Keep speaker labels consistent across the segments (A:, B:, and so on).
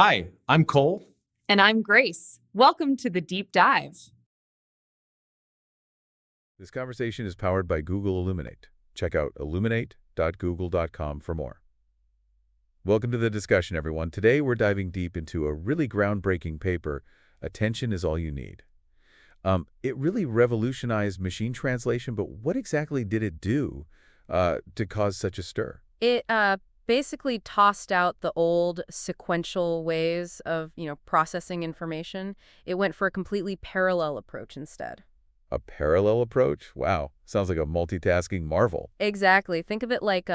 A: Hi, I'm Cole.
B: And I'm Grace. Welcome to the Deep Dive.
C: This conversation is powered by Google Illuminate. Check out illuminate.google.com for more. Welcome to the discussion, everyone. Today, we're diving deep into a really groundbreaking paper, Attention is All You Need. It really revolutionized machine translation, but what exactly did it do to cause such a stir?
D: It basically tossed out the old sequential ways of, processing information. It went for a completely parallel approach instead.
C: A parallel approach? Wow, sounds like a multitasking marvel.
D: Exactly. Think of it like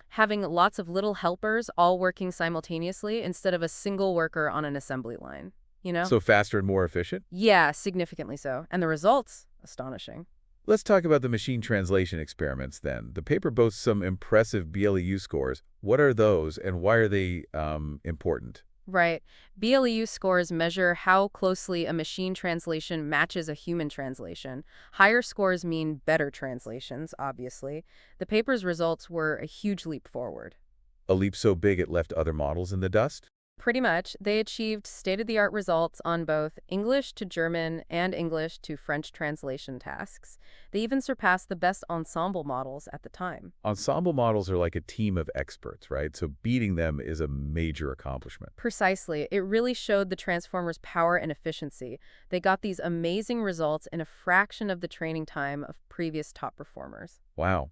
D: having lots of little helpers all working simultaneously instead of a single worker on an assembly line,
C: So faster and more efficient?
D: Yeah, significantly so. And the results? Astonishing.
C: Let's talk about the machine translation experiments then. The paper boasts some impressive BLEU scores. What are those and why are they important?
D: Right. BLEU scores measure how closely a machine translation matches a human translation. Higher scores mean better translations, obviously. The paper's results were a huge leap forward.
C: A leap so big it left other models in the dust?
D: Pretty much. They achieved state-of-the-art results on both English to German and English to French translation tasks. They even surpassed the best ensemble models at the time.
C: Ensemble models are like a team of experts, right? So beating them is a major accomplishment.
D: Precisely. It really showed the transformers' power and efficiency. They got these amazing results in a fraction of the training time of previous top performers.
C: Wow.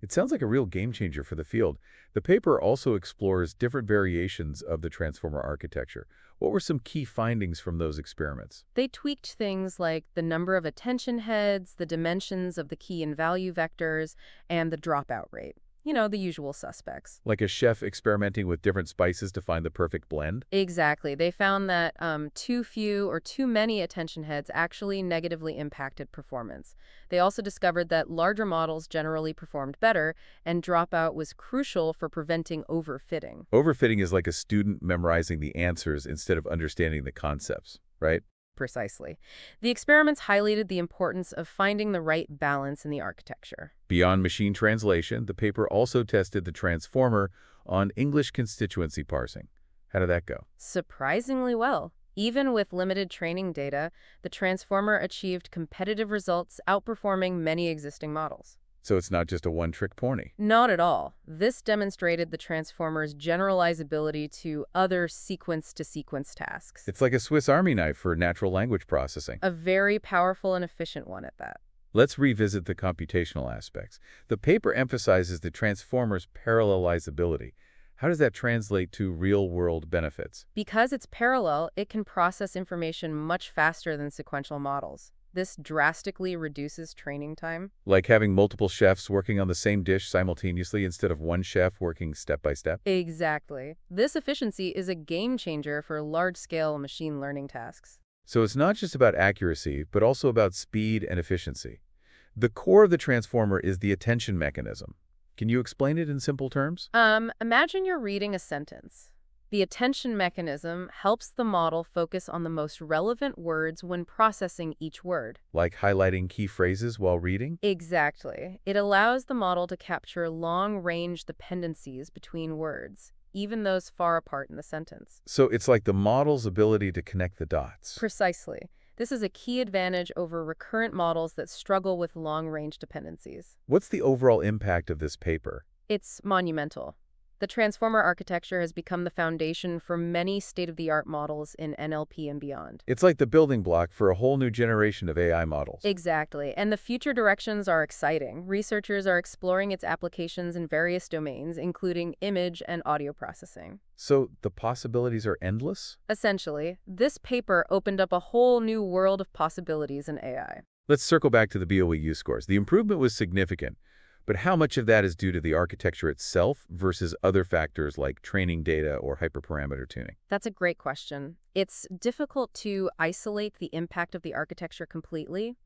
C: It sounds like a real game changer for the field. The paper also explores different variations of the transformer architecture. What were some key findings from those experiments?
D: They tweaked things like the number of attention heads, the dimensions of the key and value vectors, and the dropout rate. The usual suspects.
C: Like a chef experimenting with different spices to find the perfect blend?
D: Exactly. They found that too few or too many attention heads actually negatively impacted performance. They also discovered that larger models generally performed better, and dropout was crucial for preventing overfitting.
C: Overfitting is like a student memorizing the answers instead of understanding the concepts, right?
D: Precisely. The experiments highlighted the importance of finding the right balance in the architecture.
C: Beyond machine translation, the paper also tested the transformer on English constituency parsing. How did that go?
D: Surprisingly well. Even with limited training data, the transformer achieved competitive results, outperforming many existing models.
C: So it's not just a one-trick pony.
D: Not at all. This demonstrated the transformer's generalizability to other sequence-to-sequence tasks.
C: It's like a Swiss Army knife for natural language processing.
D: A very powerful and efficient one at that.
C: Let's revisit the computational aspects. The paper emphasizes the transformer's parallelizability. How does that translate to real-world benefits?
D: Because it's parallel, it can process information much faster than sequential models. This drastically reduces training time.
C: Like having multiple chefs working on the same dish simultaneously instead of one chef working step by step?
D: Exactly. This efficiency is a game changer for large-scale machine learning tasks.
C: So it's not just about accuracy, but also about speed and efficiency. The core of the transformer is the attention mechanism. Can you explain it in simple terms?
D: Imagine you're reading a sentence. The attention mechanism helps the model focus on the most relevant words when processing each word.
C: Like highlighting key phrases while reading?
D: Exactly. It allows the model to capture long-range dependencies between words, even those far apart in the sentence.
C: So it's like the model's ability to connect the dots.
D: Precisely. This is a key advantage over recurrent models that struggle with long-range dependencies.
C: What's the overall impact of this paper?
D: It's monumental. The transformer architecture has become the foundation for many state-of-the-art models in NLP and beyond.
C: It's like the building block for a whole new generation of AI models.
D: Exactly. And the future directions are exciting. Researchers are exploring its applications in various domains, including image and audio processing.
C: So the possibilities are endless?
D: Essentially, this paper opened up a whole new world of possibilities in AI.
C: Let's circle back to the BOEU scores. The improvement was significant. But how much of that is due to the architecture itself versus other factors like training data or hyperparameter tuning?
D: That's a great question. It's difficult to isolate the impact of the architecture completely.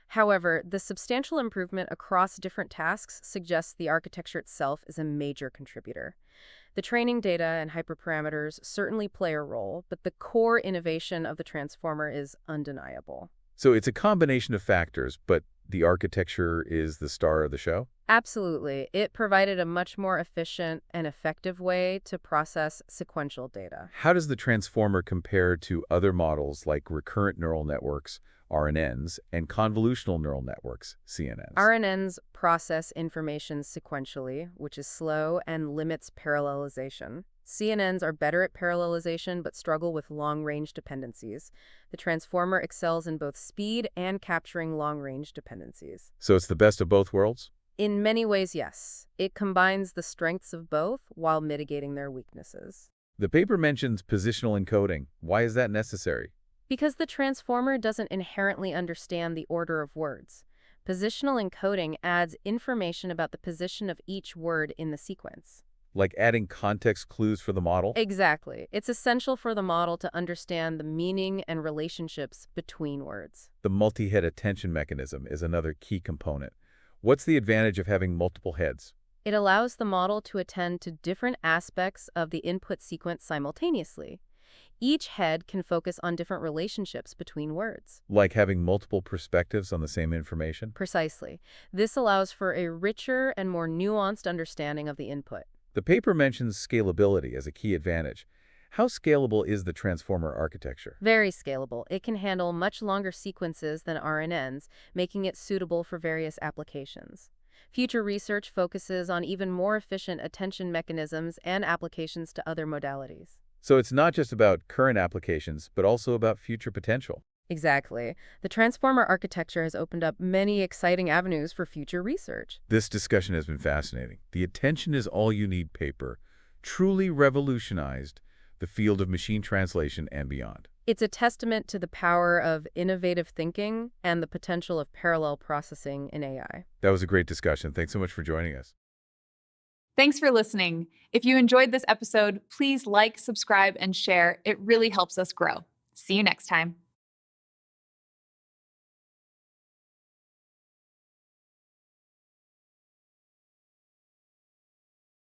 D: However, the substantial improvement across different tasks suggests the architecture itself is a major contributor. The training data and hyperparameters certainly play a role, but the core innovation of the transformer is undeniable.
C: So it's a combination of factors, but the architecture is the star of the show?
D: Absolutely. It provided a much more efficient and effective way to process sequential data.
C: How does the transformer compare to other models like recurrent neural networks, RNNs, and convolutional neural networks, CNNs?
D: RNNs process information sequentially, which is slow and limits parallelization. CNNs are better at parallelization but struggle with long-range dependencies. The transformer excels in both speed and capturing long-range dependencies.
C: So it's the best of both worlds?
D: In many ways, yes. It combines the strengths of both while mitigating their weaknesses.
C: The paper mentions positional encoding. Why is that necessary?
D: Because the transformer doesn't inherently understand the order of words. Positional encoding adds information about the position of each word in the sequence.
C: Like adding context clues for the model?
D: Exactly. It's essential for the model to understand the meaning and relationships between words.
C: The multi-head attention mechanism is another key component. What's the advantage of having multiple heads?
D: It allows the model to attend to different aspects of the input sequence simultaneously. Each head can focus on different relationships between words.
C: Like having multiple perspectives on the same information?
D: Precisely. This allows for a richer and more nuanced understanding of the input.
C: The paper mentions scalability as a key advantage. How scalable is the transformer architecture?
D: Very scalable. It can handle much longer sequences than RNNs, making it suitable for various applications. Future research focuses on even more efficient attention mechanisms and applications to other modalities.
C: So it's not just about current applications, but also about future potential.
D: Exactly. The transformer architecture has opened up many exciting avenues for future research.
C: This discussion has been fascinating. The Attention is All You Need paper truly revolutionized the field of machine translation and beyond.
D: It's a testament to the power of innovative thinking and the potential of parallel processing in AI.
C: That was a great discussion. Thanks so much for joining us.
B: Thanks for listening. If you enjoyed this episode, please like, subscribe, and share. It really helps us grow. See you next time.